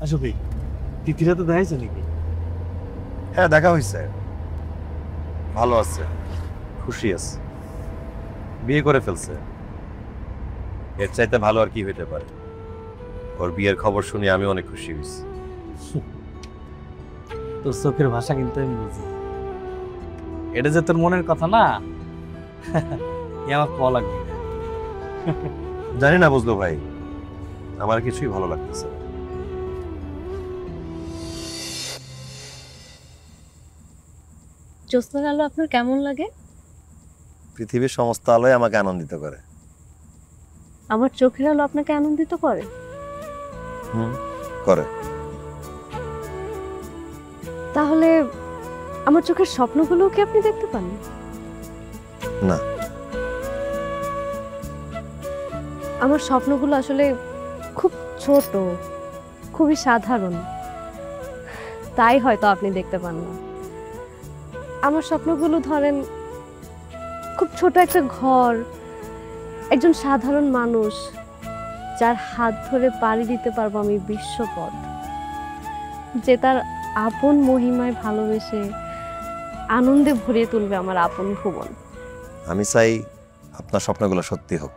আসলে তিথিরা তো দেখাইছে নাকি? হ্যাঁ, দেখা হয়েছে, ভালো আছে, খুশি আছে, বিয়ে করে ফেলছে। এর চাইতে ভালো আর কি হইতে পারে? ওর বিয়ের খবর শুনে আমি অনেক খুশি হয়েছি। তোর চোখের ভাষা কিন্তু আমি বুঝি। এটা যে তোর মনের কথা না, এ আমার পাওয়া লাগবে। জানি না বুঝলো ভাই, আমার কিছুই ভালো লাগতেছে না। জ্যোৎস্নার আলো আপনার কেমন লাগে? পৃথিবীর সমস্ত আলোয় আমাকে আনন্দিত করে। আমার চোখের আলো আপনাকে আনন্দিত করে? করে। তাহলে আমার চোখের স্বপ্নগুলো কি আপনি দেখতে পান? না। আমার স্বপ্নগুলো আসলে খুব ছোট, খুবই সাধারণ, তাই হয়তো আপনি দেখতে পান না। আমার স্বপ্নগুলো ধরেন খুব ছোট একটা ঘর, একজন সাধারণ মানুষ যার হাত ধরে পাড়ি দিতে পারবো আমি বিশ্বপথ, যে তার আপন মহিমায় ভালোবেসে আনন্দে ভরিয়ে তুলবে আমার আপন ভুবন। আমি চাই আপনার স্বপ্নগুলো সত্যি হোক।